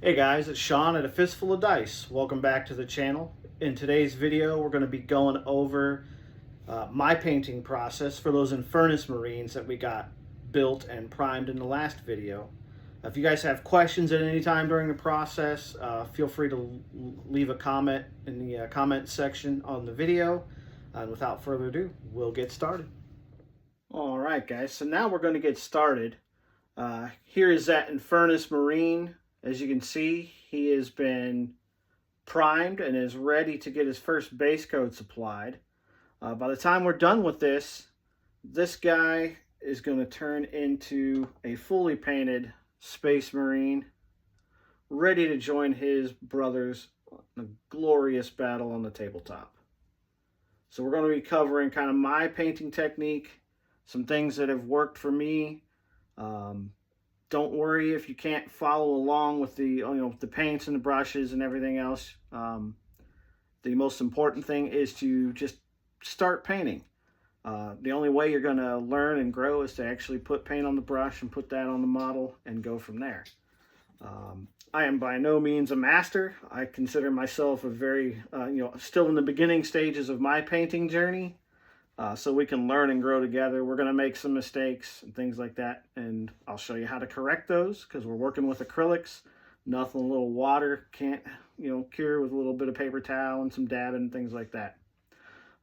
Hey guys, it's Sean at A Fistful of Dice. Welcome back to the channel. In today's video, we're going to be going over my painting process for those Infernus Marines that we got built and primed in the last video. If you guys have questions at any time during the process, feel free to leave a comment in the comment section on the video. And without further ado, we'll get started. All right, guys, so now we're going to get started. Here is that Infernus Marine. As you can see, he has been primed and is ready to get his first base coats applied. By the time we're done with this guy is going to turn into a fully painted Space Marine, ready to join his brothers in a glorious battle on the tabletop. So we're going to be covering kind of my painting technique, some things that have worked for me. Don't worry if you can't follow along with the paints and the brushes and everything else. The most important thing is to just start painting. The only way you're going to learn and grow is to actually put paint on the brush and put that on the model and go from there. I am by no means a master. I consider myself a very, still in the beginning stages of my painting journey. So we can learn and grow together. We're going to make some mistakes and things like that, and I'll show you how to correct those because we're working with acrylics. Nothing a little water can't cure with a little bit of paper towel and some dabbing and things like that.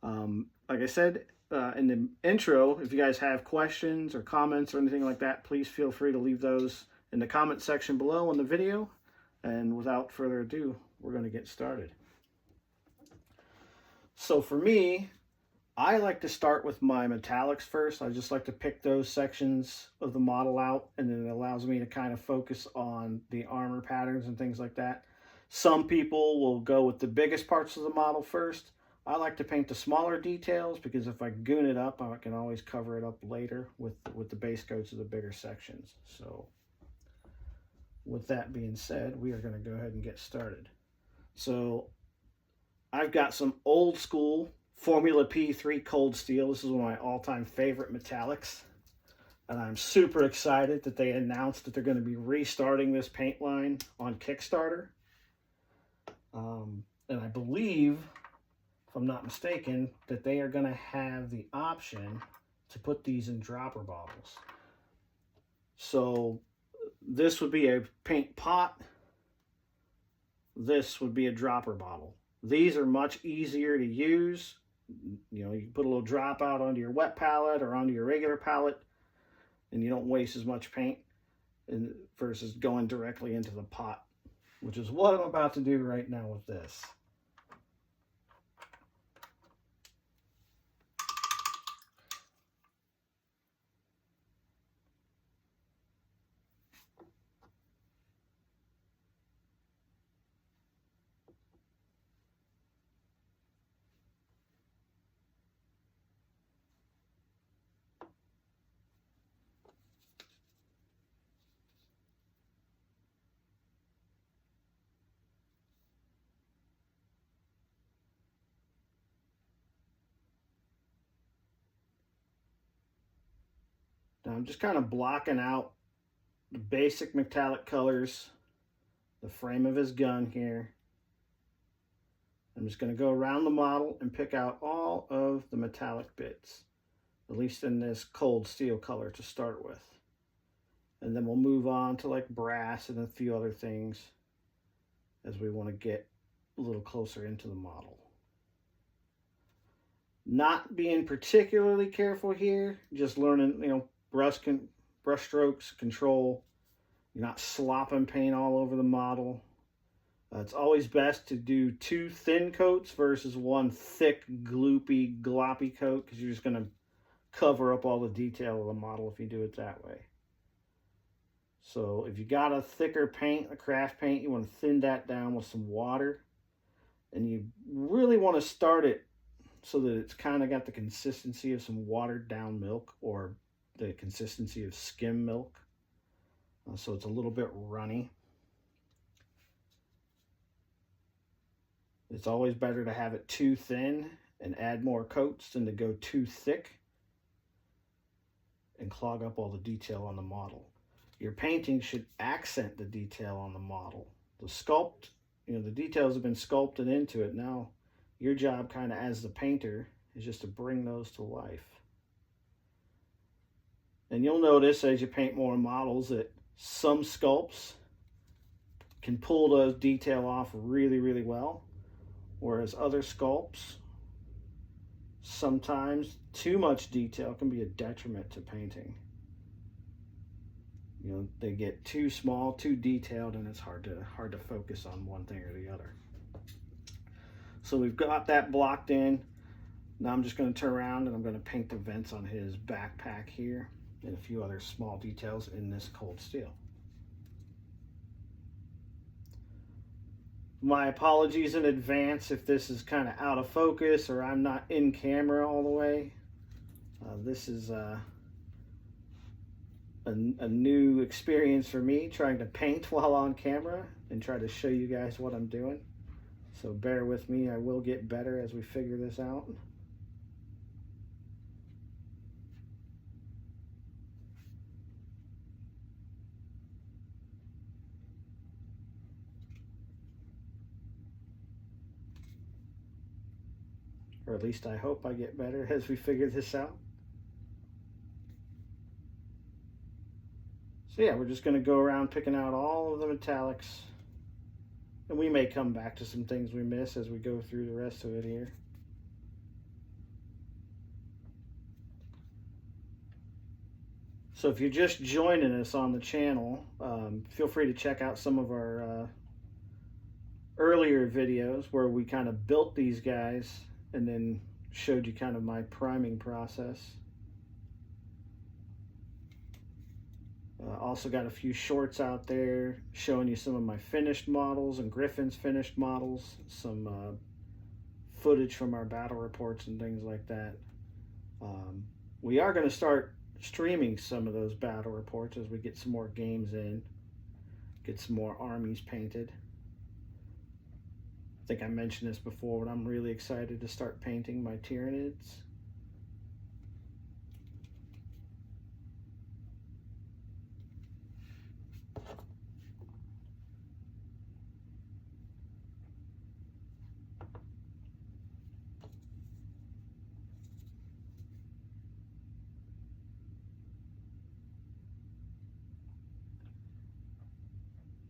Like I said in the intro, if you guys have questions or comments or anything like that, please feel free to leave those in the comment section below on the video. And without further ado, we're going to get started. So for me, I like to start with my metallics first. I just like to pick those sections of the model out, and then it allows me to kind of focus on the armor patterns and things like that. Some people will go with the biggest parts of the model first. I like to paint the smaller details because if I goon it up, I can always cover it up later with the base coats of the bigger sections. So with that being said, we are going to go ahead and get started. So I've got some old school Formula P3 Cold Steel. This is one of my all-time favorite metallics. And I'm super excited that they announced that they're going to be restarting this paint line on Kickstarter. And I believe, if I'm not mistaken, that they are going to have the option to put these in dropper bottles. So this would be a paint pot. This would be a dropper bottle. These are much easier to use. You can put a little drop out onto your wet palette or onto your regular palette, and you don't waste as much paint versus going directly into the pot, which is what I'm about to do right now with this. Now I'm just kind of blocking out the basic metallic colors, the frame of his gun here. I'm just going to go around the model and pick out all of the metallic bits, at least in this cold steel color to start with. And then we'll move on to like brass and a few other things as we want to get a little closer into the model. Not being particularly careful here, just learning, brush strokes, control. You're not slopping paint all over the model. It's always best to do 2 thin coats versus 1 thick, gloopy, gloppy coat because you're just going to cover up all the detail of the model if you do it that way. So if you got a thicker paint, a craft paint, you want to thin that down with some water. And you really want to start it so that it's kind of got the consistency of some watered down milk or the consistency of skim milk. So it's a little bit runny. It's always better to have it too thin and add more coats than to go too thick and clog up all the detail on the model. Your painting should accent the detail on the model. the sculpt, the details have been sculpted into it. Now your job kind of as the painter is just to bring those to life. And you'll notice as you paint more models that some sculpts can pull those detail off really, really well, whereas other sculpts, sometimes too much detail can be a detriment to painting. They get too small, too detailed, and it's hard to focus on one thing or the other. So we've got that blocked in. Now I'm just going to turn around and I'm going to paint the vents on his backpack here and a few other small details in this cold steel. My apologies in advance if this is kind of out of focus or I'm not in camera all the way. This is a new experience for me, trying to paint while on camera and try to show you guys what I'm doing. So bear with me, I will get better as we figure this out. Or at least I hope I get better as we figure this out. So yeah, we're just going to go around picking out all of the metallics. And we may come back to some things we miss as we go through the rest of it here. So if you're just joining us on the channel, feel free to check out some of our earlier videos where we kind of built these guys and then showed you kind of my priming process. Also got a few shorts out there showing you some of my finished models and Griffin's finished models, some footage from our battle reports and things like that. We are going to start streaming some of those battle reports as we get some more games in, get some more armies painted. I think I mentioned this before, but I'm really excited to start painting my Tyranids.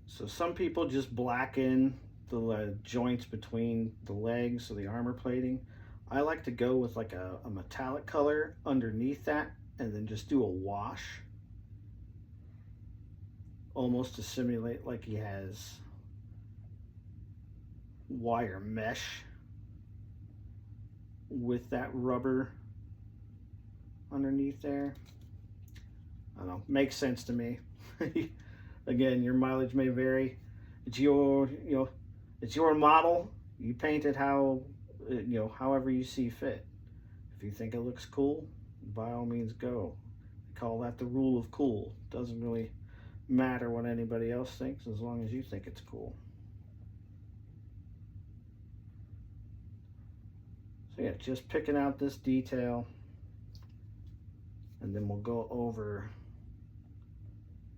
So some people just blacken the joints between the legs, so the armor plating. I like to go with like a metallic color underneath that and then just do a wash, almost to simulate like he has wire mesh with that rubber underneath there. I don't know, makes sense to me. Again, your mileage may vary. It's your, it's your model. You paint it how, however you see fit. If you think it looks cool, by all means go. I call that the rule of cool. Doesn't really matter what anybody else thinks as long as you think it's cool. So yeah, just picking out this detail, and then we'll go over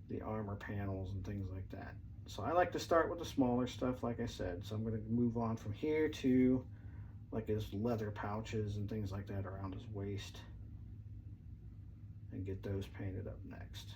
the armor panels and things like that. So I like to start with the smaller stuff, like I said. So I'm going to move on from here to like his leather pouches and things like that around his waist and get those painted up next.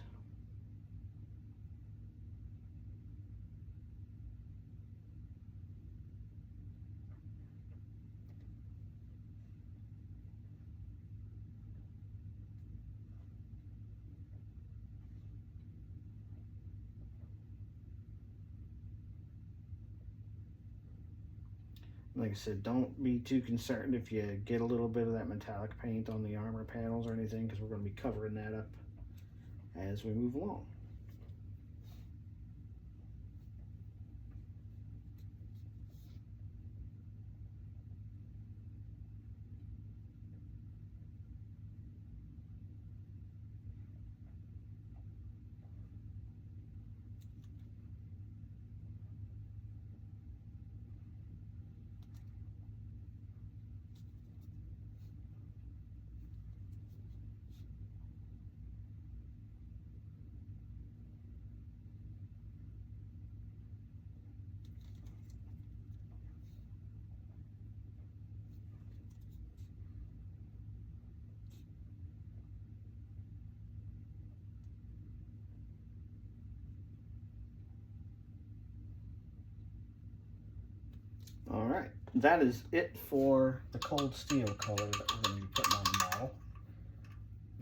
Like I said, don't be too concerned if you get a little bit of that metallic paint on the armor panels or anything, because we're going to be covering that up as we move along. that is it for the cold steel color that we're going to be putting on the model.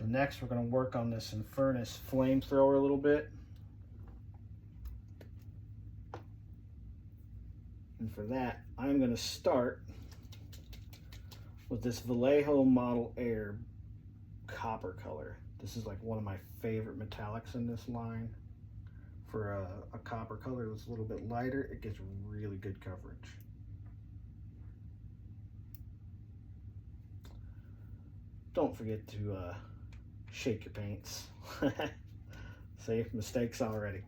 Next, we're going to work on this Infernus flamethrower a little bit. And for that, I'm going to start with this Vallejo Model Air copper color. This is like one of my favorite metallics in this line. For a copper color that's a little bit lighter, it gets really good coverage. Don't forget to shake your paints. See, mistakes already.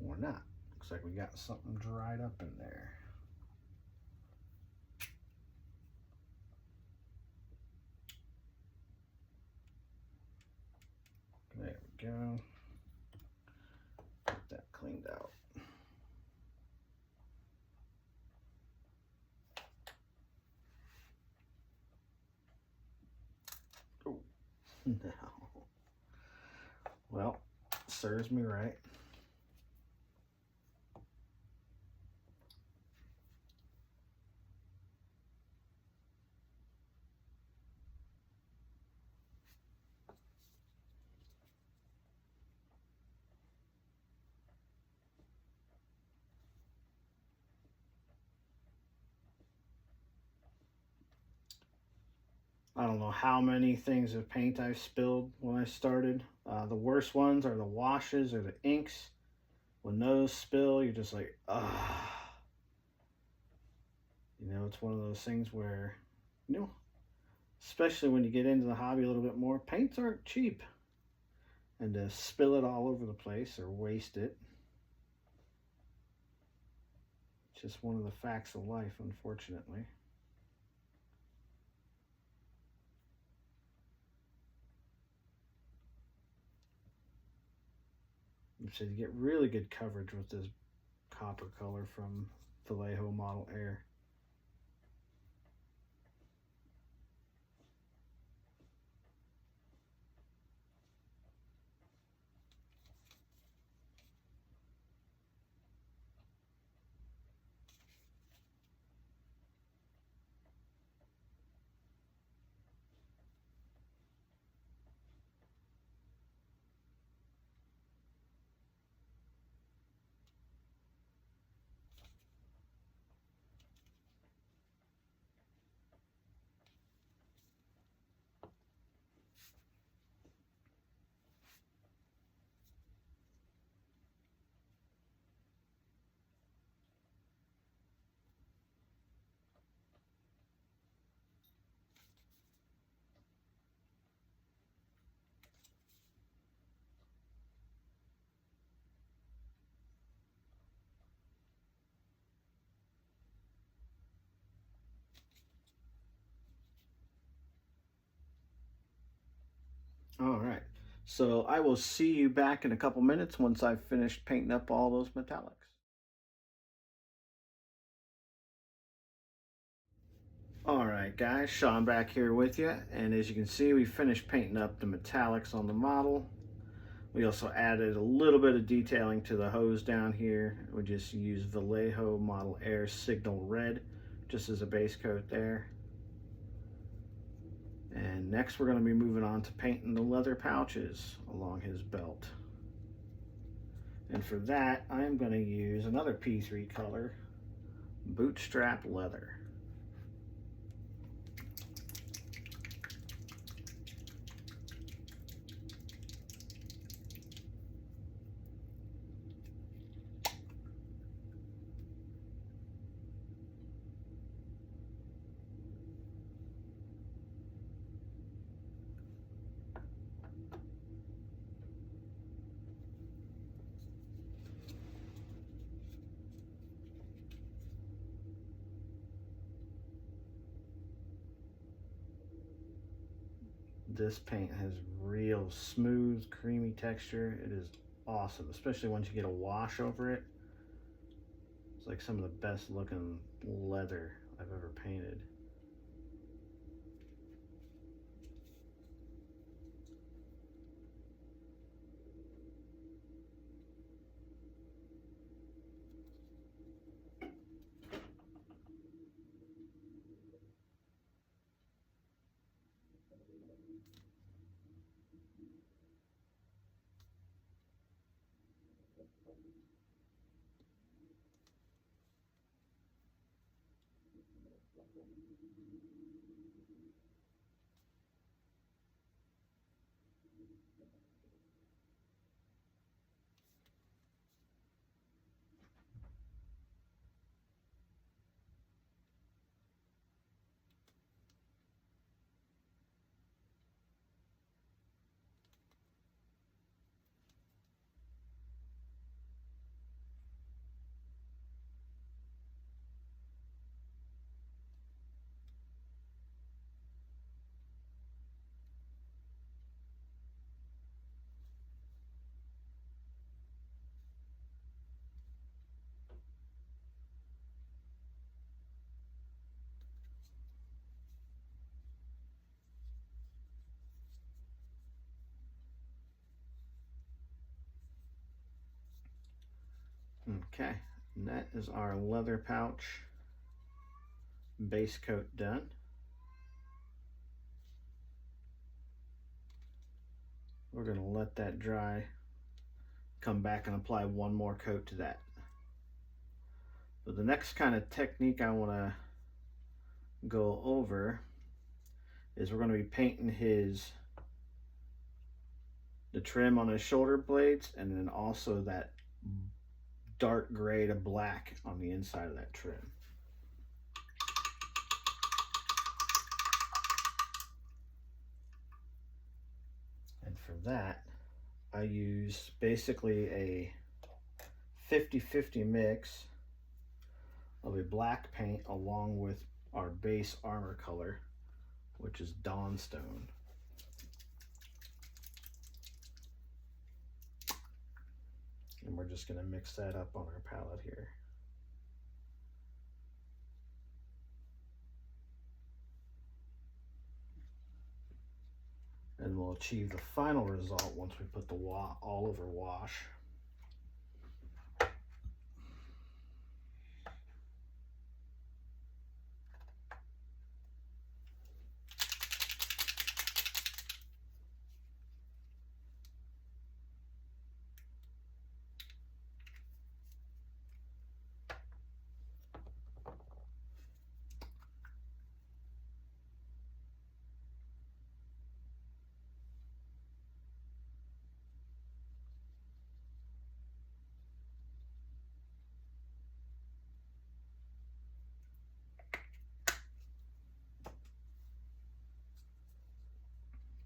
Or not. Looks like we got something dried up in there. There we go. Get that cleaned out. Oh, no. Well, serves me right. I don't know how many things of paint I've spilled when I started. The worst ones are the washes or the inks. When those spill, you're just like, ah. You know, it's one of those things where, you know, especially when you get into the hobby a little bit more, paints aren't cheap. And to spill it all over the place or waste it, it's just one of the facts of life, unfortunately. So you get really good coverage with this copper color from Vallejo Model Air. All right, so I will see you back in a couple minutes once I've finished painting up all those metallics. All right, guys, Sean back here with you, and as you can see, we finished painting up the metallics on the model. We also added a little bit of detailing to the hose down here. We just used Vallejo Model Air Signal Red just as a base coat there. And next we're going to be moving on to painting the leather pouches along his belt. And for that, I'm going to use another P3 color, Bootstrap Leather. This paint has real smooth, creamy texture. It is awesome, especially once you get a wash over it. It's like some of the best looking leather I've ever painted. Okay, and that is our leather pouch base coat done. We're going to let that dry, come back and apply one more coat to that. So the next kind of technique I want to go over is we're going to be painting the trim on his shoulder blades, and then also that dark gray to black on the inside of that trim. And for that, I use basically a 50-50 mix of a black paint along with our base armor color, which is Dawnstone. And we're just going to mix that up on our palette here. And we'll achieve the final result once we put the all over wash.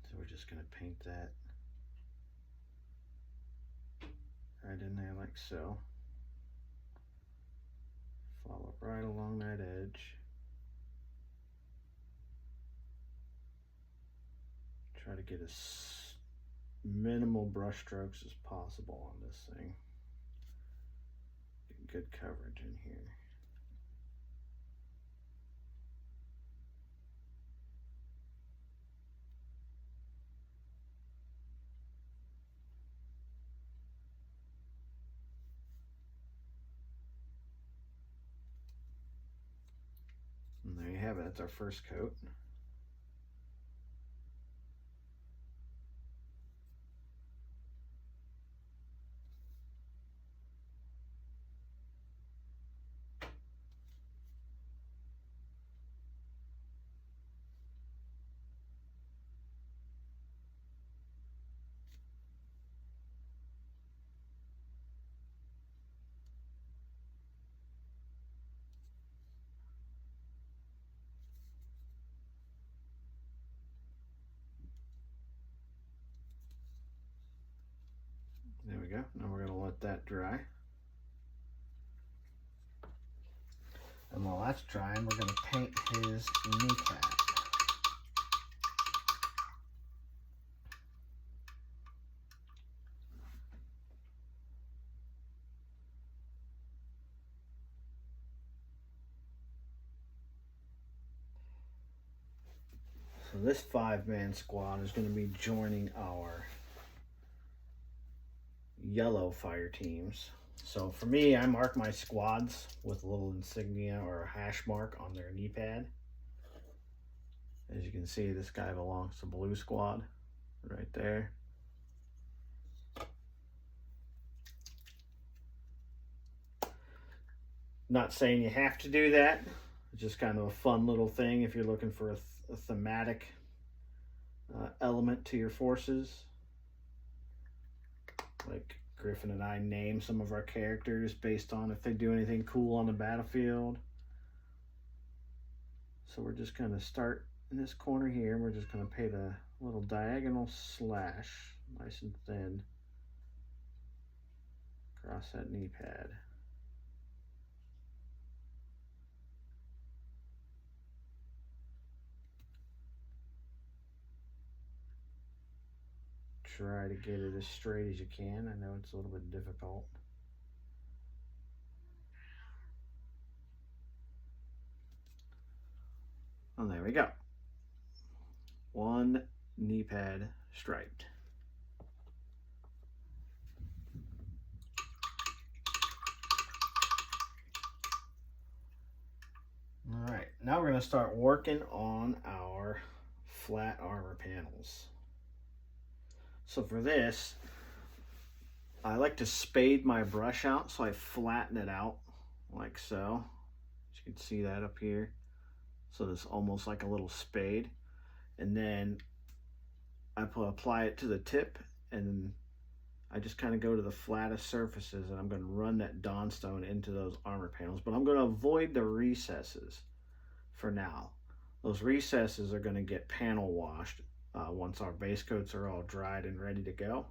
So we're just going to paint that right in there like so. Follow right along that edge. Try to get as minimal brush strokes as possible on this thing. Get good coverage in here. And there you have it, that's our first coat. There we go. Now we're going to let that dry. And while that's drying, we're going to paint his kneecap. So this 5-man squad is going to be joining our yellow fire teams. So for me, I mark my squads with a little insignia or a hash mark on their knee pad. As you can see, this guy belongs to blue squad right there. Not saying you have to do that. It's just kind of a fun little thing if you're looking for a thematic element to your forces. Like Griffin and I name some of our characters based on if they do anything cool on the battlefield. So we're just going to start in this corner here. We're just going to paint a little diagonal slash, nice and thin, across that knee pad. Try to get it as straight as you can. I know it's a little bit difficult. And there we go. One knee pad striped. All right, now we're going to start working on our flat armor panels. So for this, I like to spade my brush out, so I flatten it out like so. As you can see that up here. So it's almost like a little spade. And then I apply it to the tip, and I just kind of go to the flattest surfaces, and I'm going to run that Dawnstone into those armor panels. But I'm going to avoid the recesses for now. Those recesses are going to get panel washed once our base coats are all dried and ready to go.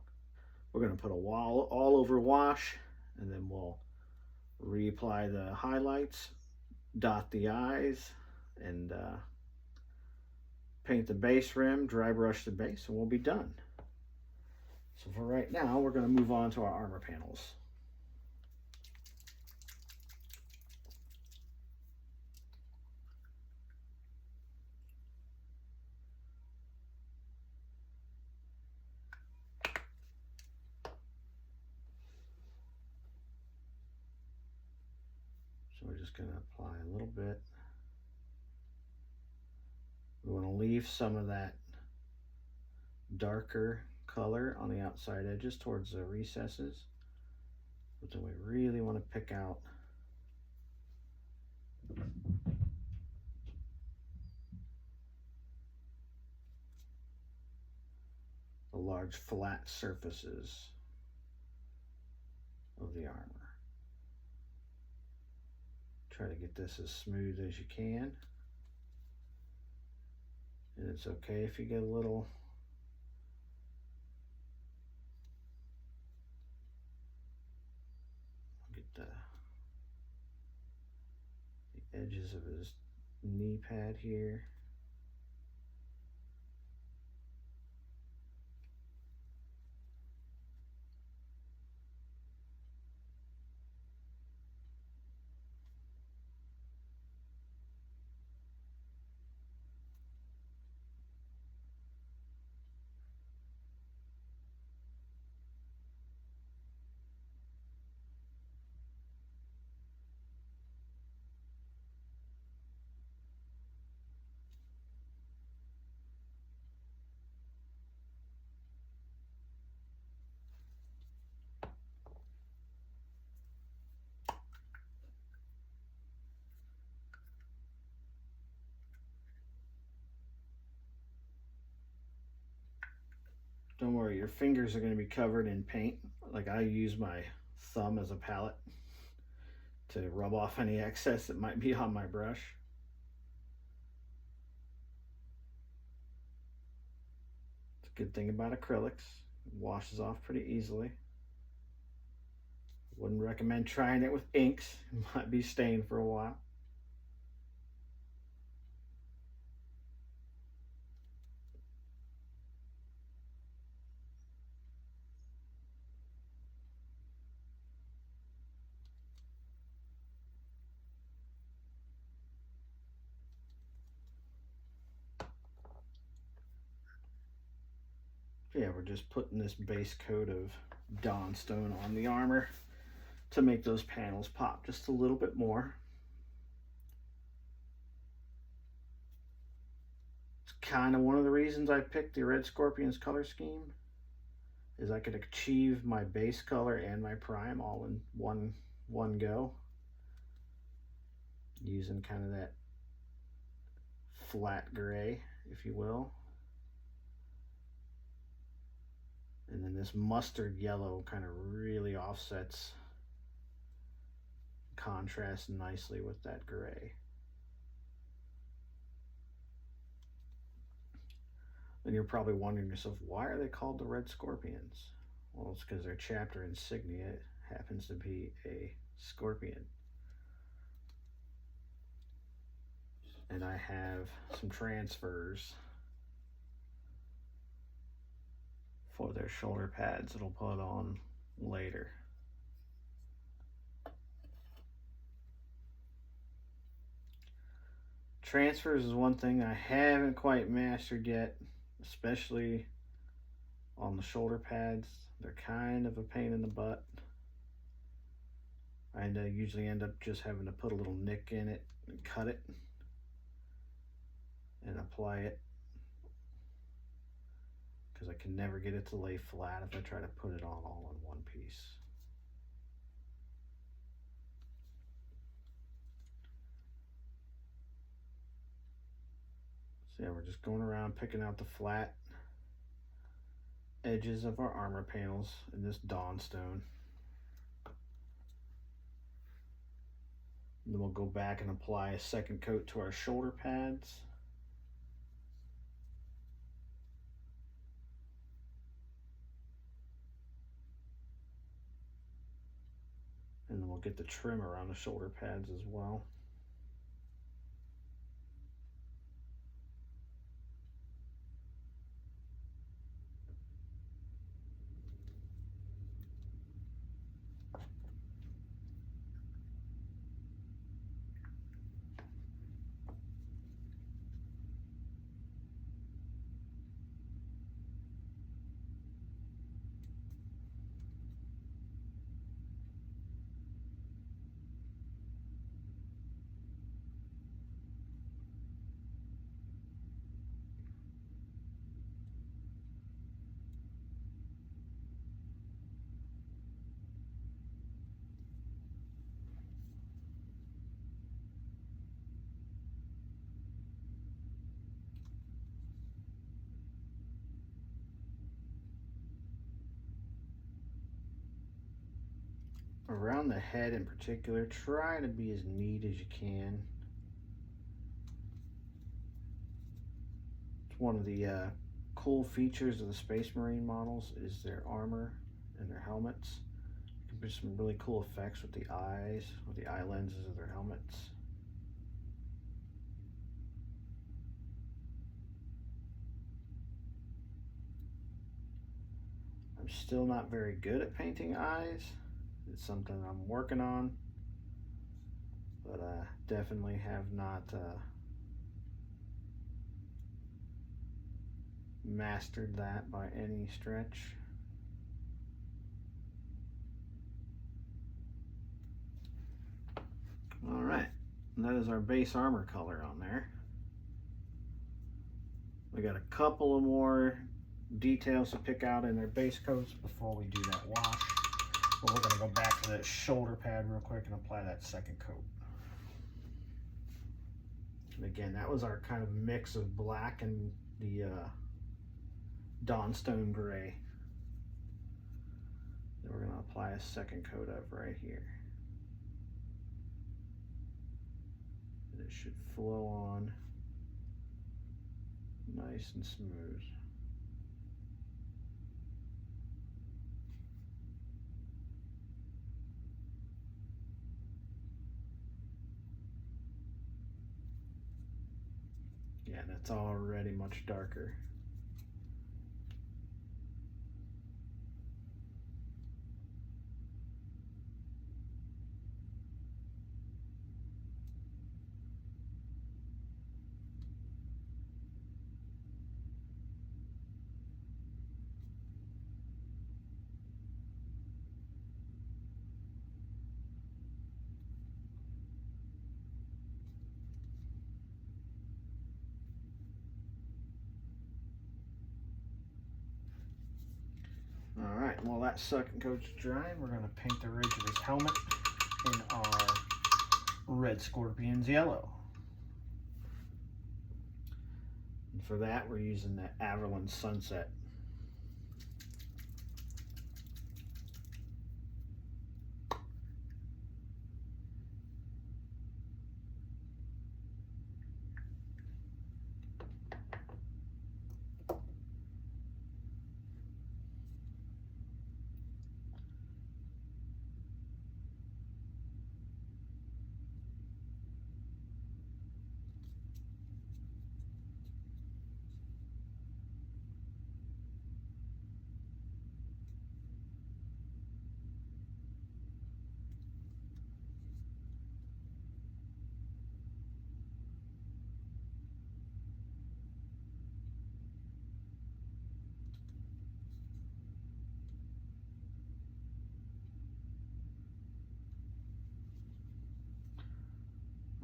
We're going to put a all over wash, and then we'll reapply the highlights, dot the eyes, and paint the base rim, dry brush the base, and we'll be done. So for right now, we're going to move on to our armor panels. So we're just going to apply a little bit. We want to leave some of that darker color on the outside edges towards the recesses, but then we really want to pick out the large flat surfaces of the armor. Try to get this as smooth as you can. And it's okay if you get a little the edges of his knee pad here. Don't worry, your fingers are going to be covered in paint. Like I use my thumb as a palette to rub off any excess that might be on my brush. It's a good thing about acrylics. It washes off pretty easily. Wouldn't recommend trying it with inks. It might be stained for a while. yeah, we're just putting this base coat of Dawn Stone on the armor to make those panels pop just a little bit more. It's kind of one of the reasons I picked the Red Scorpions color scheme, is I could achieve my base color and my prime all in one go, using kind of that flat gray, if you will. And then this mustard yellow kind of really offsets, contrasts nicely with that gray. And you're probably wondering yourself, why are they called the Red Scorpions? Well, it's because their chapter insignia happens to be a scorpion. And I have some transfers for their shoulder pads that'll put on later. Transfers is one thing I haven't quite mastered yet, especially on the shoulder pads. They're kind of a pain in the butt. I usually end up just having to put a little nick in it and cut it and apply it, because I can never get it to lay flat if I try to put it on all in one piece. So yeah, we're just going around picking out the flat edges of our armor panels in this Dawn Stone. And then we'll go back and apply a second coat to our shoulder pads. And then we'll get the trim around the shoulder pads as well. Around the head in particular, try to be as neat as you can. It's one of the cool features of the Space Marine models is their armor and their helmets. You can do some really cool effects with the eyes, with the eye lenses of their helmets. I'm still not very good at painting eyes. It's something I'm working on, but I definitely have not mastered that by any stretch. All right, and that is our base armor color on there. We got a couple of more details to pick out in their base coats before we do that wash. But we're going to go back to that shoulder pad real quick and apply that second coat. And again, that was our kind of mix of black and the Dawn Stone gray that we're going to apply a second coat of right here. And it should flow on nice and smooth. Yeah, that's already much darker. while that sucking coat's drying, we're going to paint the ridge of his helmet in our Red Scorpions yellow. And for that, we're using the Averland Sunset.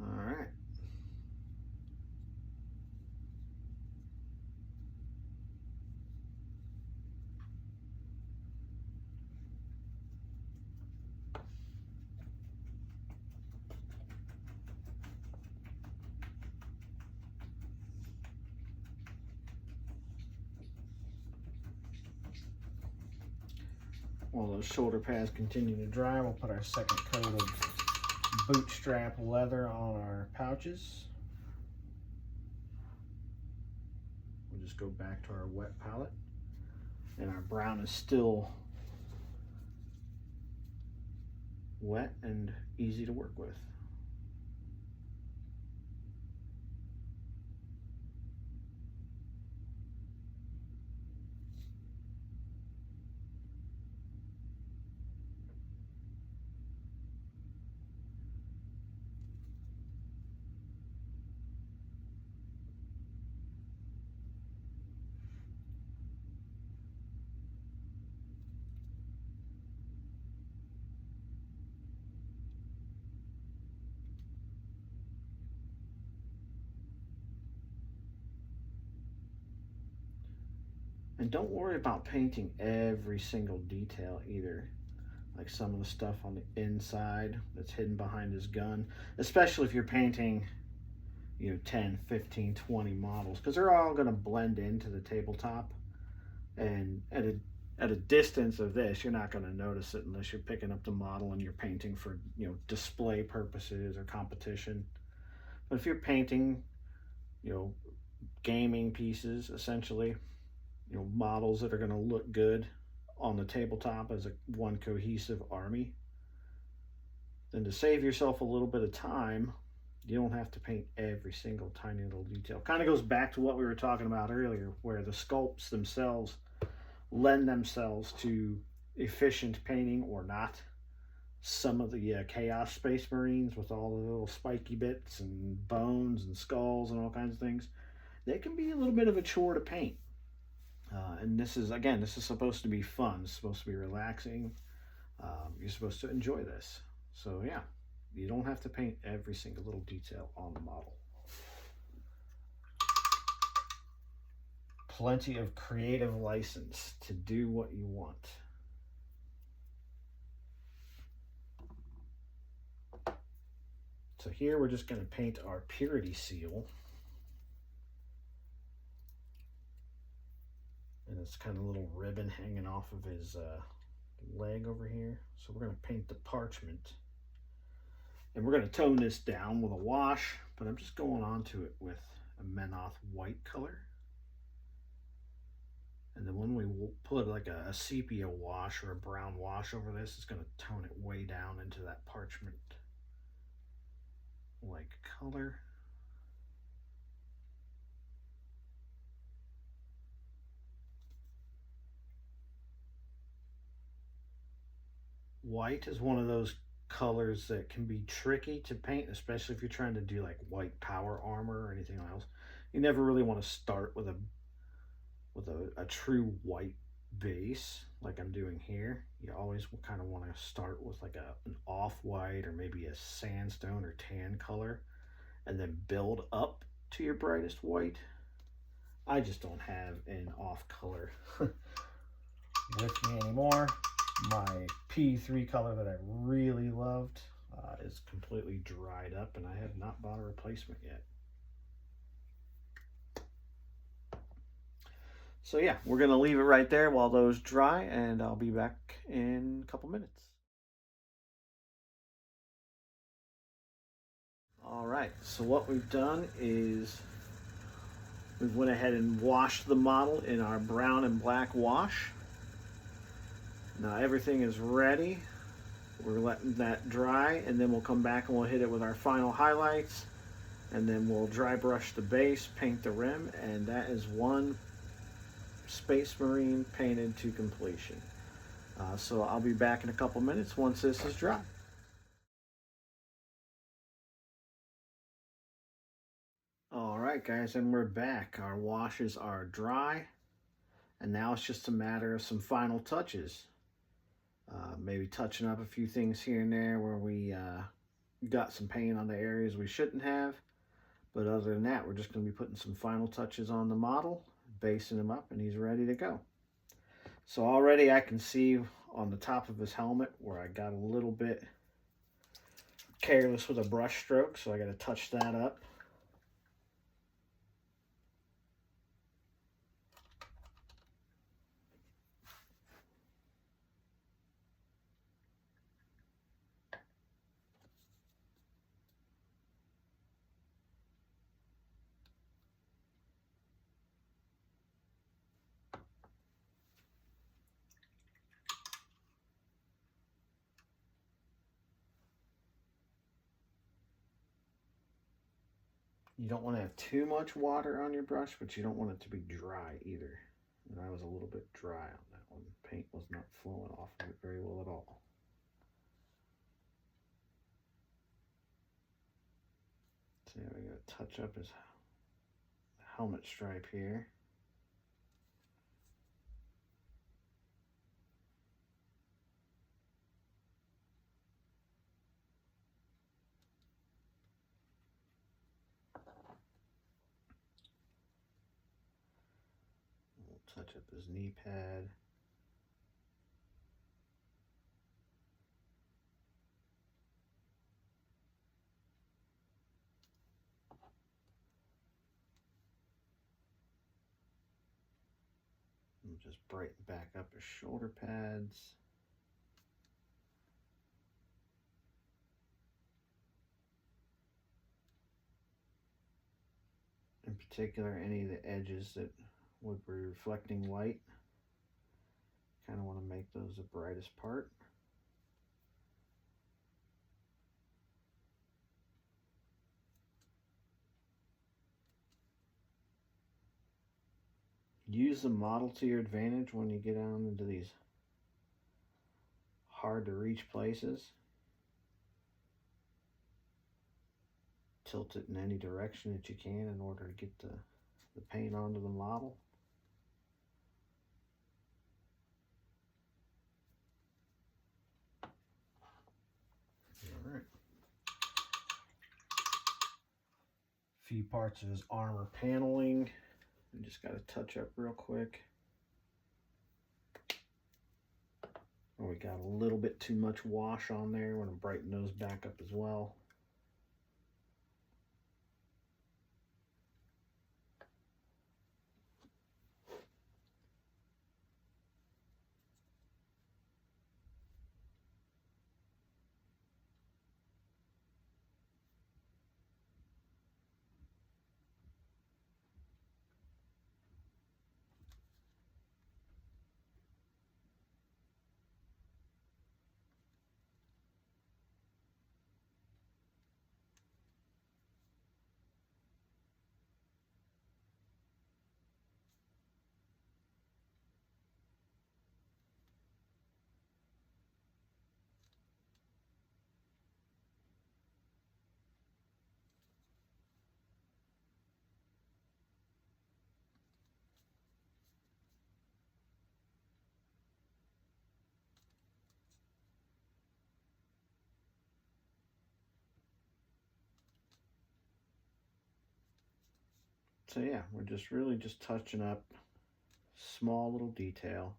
All right. While those shoulder pads continue to dry, we'll put our second coat of bootstrap leather on our pouches. We'll just go back to our wet palette, and our brown is still wet and easy to work with. And don't worry about painting every single detail either. Like some of the stuff on the inside that's hidden behind his gun, especially if you're painting, 10, 15, 20 models, because they're all going to blend into the tabletop. And at a distance of this, you're not going to notice it unless you're picking up the model and you're painting for, display purposes or competition. But if you're painting, gaming pieces, essentially, models that are going to look good on the tabletop as one cohesive army, then to save yourself a little bit of time, you don't have to paint every single tiny little detail. Kind of goes back to what we were talking about earlier, where the sculpts themselves lend themselves to efficient painting or not. Some of the Chaos Space Marines with all the little spiky bits and bones and skulls and all kinds of things, they can be a little bit of a chore to paint. And this is supposed to be fun. It's supposed to be relaxing. You're supposed to enjoy this. So yeah, you don't have to paint every single little detail on the model. Plenty of creative license to do what you want. So here we're just going to paint our purity seal. And it's kind of a little ribbon hanging off of his leg over here. So we're going to paint the parchment. And we're going to tone this down with a wash, but I'm just going on to it with a Menoth white color. And then when we put like a sepia wash or a brown wash over this, it's going to tone it way down into that parchment like color. White is one of those colors that can be tricky to paint, especially if you're trying to do like white power armor or anything else. You never really want to start with a true white base like I'm doing here. You always kind of want to start with like an off-white or maybe a sandstone or tan color and then build up to your brightest white. I just don't have an off color. with me anymore. My P3 color that I really loved is completely dried up, and I have not bought a replacement yet. So yeah, we're going to leave it right there while those dry, and I'll be back in a couple minutes. All right, so what we've done is we've went ahead and washed the model in our brown and black wash. Now everything is ready. We're letting that dry, and then we'll come back and we'll hit it with our final highlights, and then we'll dry brush the base, paint the rim, and that is one Space Marine painted to completion. So I'll be back in a couple minutes once this is dry. All right, guys, and we're back. Our washes are dry, and now it's just a matter of some final touches. Maybe touching up a few things here and there where we got some paint on the areas we shouldn't have. But other than that, we're just going to be putting some final touches on the model, basing him up, and he's ready to go. So already I can see on the top of his helmet where I got a little bit careless with a brush stroke, so I got to touch that up. You don't want to have too much water on your brush, but you don't want it to be dry either. And I was a little bit dry on that one. Paint was not flowing off of it very well at all. So yeah, we're going to touch up his helmet stripe here. We'll touch up his knee pad. And just brighten back up his shoulder pads. In particular, any of the edges that would be reflecting light. Kind of want to make those the brightest part. Use the model to your advantage when you get down into these hard to reach places. Tilt it in any direction that you can in order to get the paint onto the model. All right. A few parts of his armor paneling. We just got to touch up real quick. Oh, we got a little bit too much wash on there. Want to brighten those back up as well. So yeah, we're just really just touching up small little detail.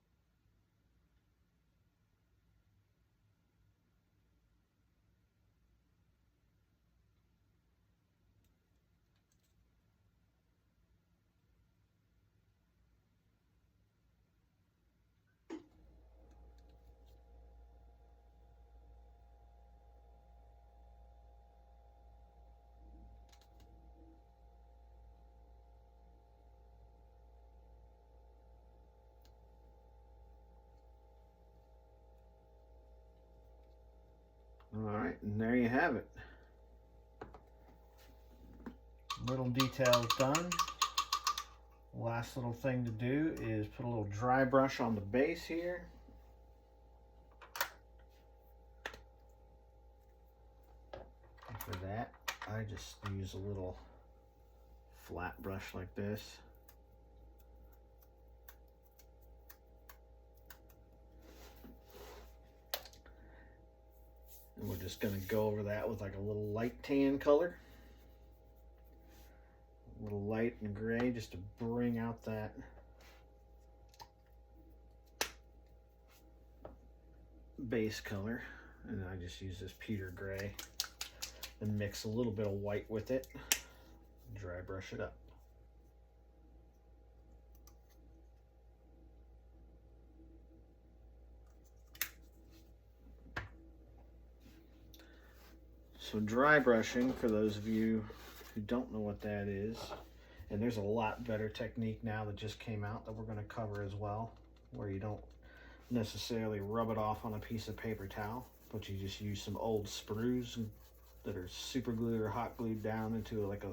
Alright, and there you have it. Little details done. Last little thing to do is put a little dry brush on the base here. And for that, I just use a little flat brush like this. And we're just going to go over that with like a little light tan color. A little light and gray just to bring out that base color. And I just use this pewter gray and mix a little bit of white with it. Dry brush it up. So dry brushing, for those of you who don't know what that is, and there's a lot better technique now that just came out that we're going to cover as well, where you don't necessarily rub it off on a piece of paper towel, but you just use some old sprues that are super glued or hot glued down into like a,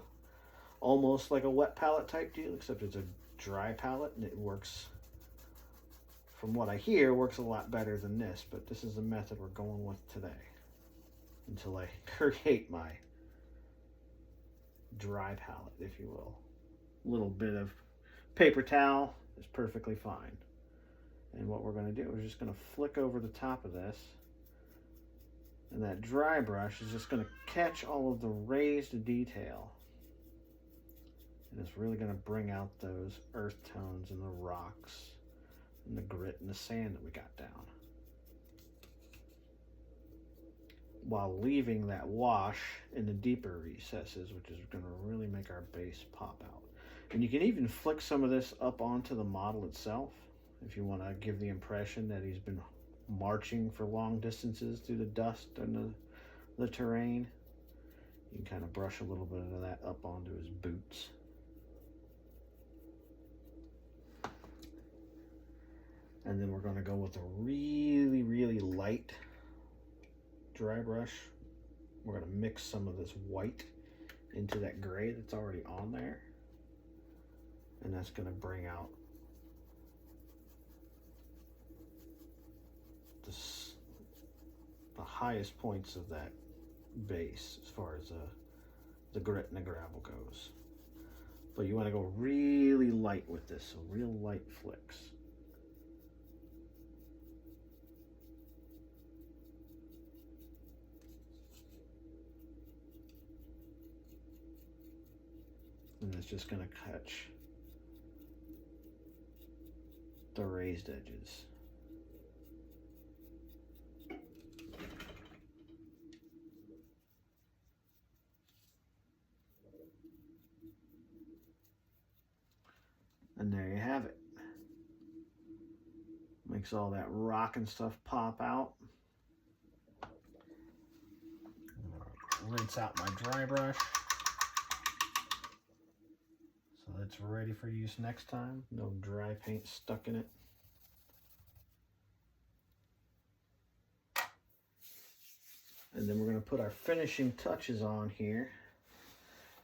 almost like a wet palette type deal, except it's a dry palette, and it works, from what I hear, works a lot better than this, but this is the method we're going with today until I create my dry palette, if you will. A little bit of paper towel is perfectly fine. And what we're going to do is just going to flick over the top of this, and that dry brush is just going to catch all of the raised detail, and it's really going to bring out those earth tones and the rocks and the grit and the sand that we got down, while leaving that wash in the deeper recesses, which is going to really make our base pop out. And you can even flick some of this up onto the model itself if you want to give the impression that he's been marching for long distances through the dust and the terrain. You can kind of brush a little bit of that up onto his boots. And then we're going to go with a really, really light dry brush. We're going to mix some of this white into that gray that's already on there, and that's going to bring out the highest points of that base as far as the grit and the gravel goes. But you want to go really light with this, so real light flicks. And it's just going to catch the raised edges. And there you have it. Makes all that rock and stuff pop out. I'm gonna rinse out my dry brush so it's ready for use next time. No dry paint stuck in it. And then we're going to put our finishing touches on here.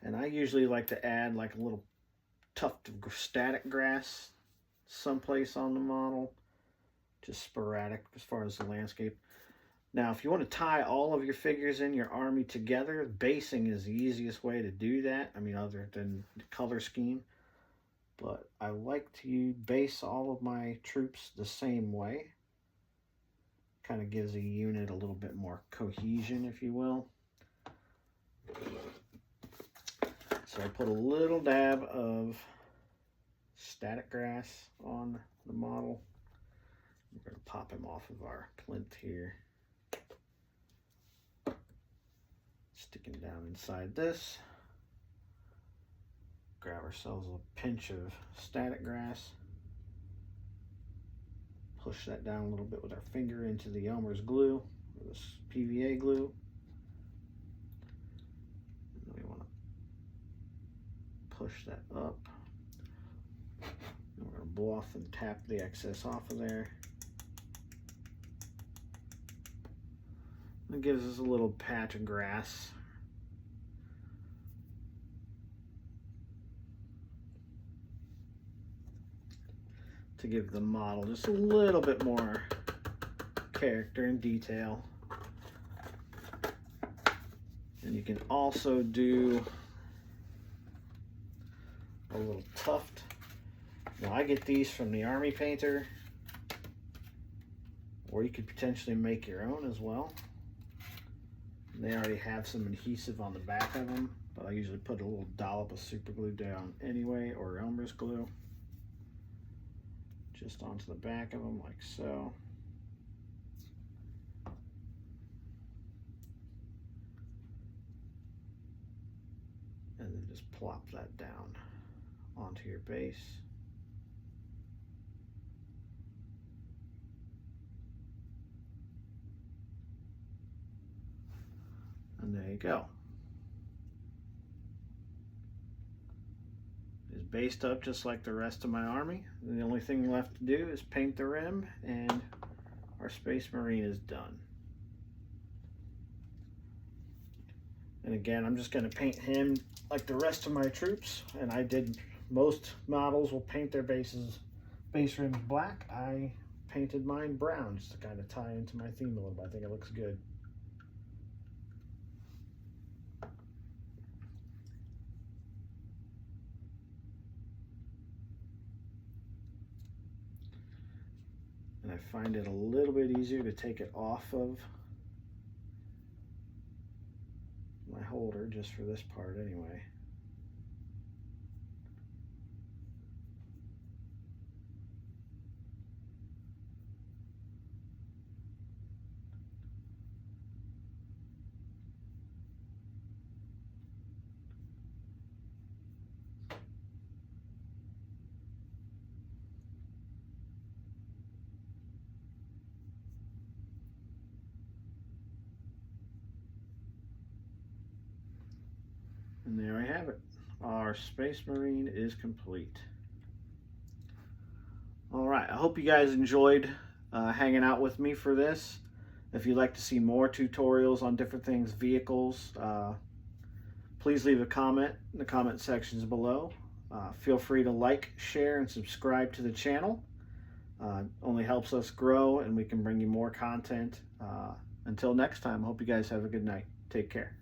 And I usually like to add like a little tuft of static grass someplace on the model, just sporadic as far as the landscape. Now, if you want to tie all of your figures in your army together, basing is the easiest way to do that. I mean, other than the color scheme. But I like to base all of my troops the same way. Kind of gives a unit a little bit more cohesion, if you will. So I put a little dab of static grass on the model. We're going to pop him off of our plinth here. Stick him down inside this. Grab ourselves a pinch of static grass. Push that down a little bit with our finger into the Elmer's glue, or this PVA glue. And then we want to push that up. And we're going to blow and tap the excess off of there. It gives us a little patch of grass. To give the model just a little bit more character and detail. And you can also do a little tuft. Now I get these from the Army Painter, or you could potentially make your own as well. And they already have some adhesive on the back of them, but I usually put a little dollop of super glue down anyway, or Elmer's glue, just onto the back of them like so. And then just plop that down onto your base. And there you go. It's based up just like the rest of my army. And the only thing left to do is paint the rim, and our Space Marine is done. And again, I'm just going to paint him like the rest of my troops. And I did, most models will paint their base rims black. I painted mine brown just to kind of tie into my theme a little bit. I think it looks good. And I find it a little bit easier to take it off of my holder just for this part anyway. And there I have it. Our Space Marine is complete. All right, I hope you guys enjoyed hanging out with me for this. If you'd like to see more tutorials on different things, vehicles, please leave a comment in the comment sections below. Feel free to like, share, and subscribe to the channel. Only helps us grow, and we can bring you more content. Until next time, I hope you guys have a good night. Take care.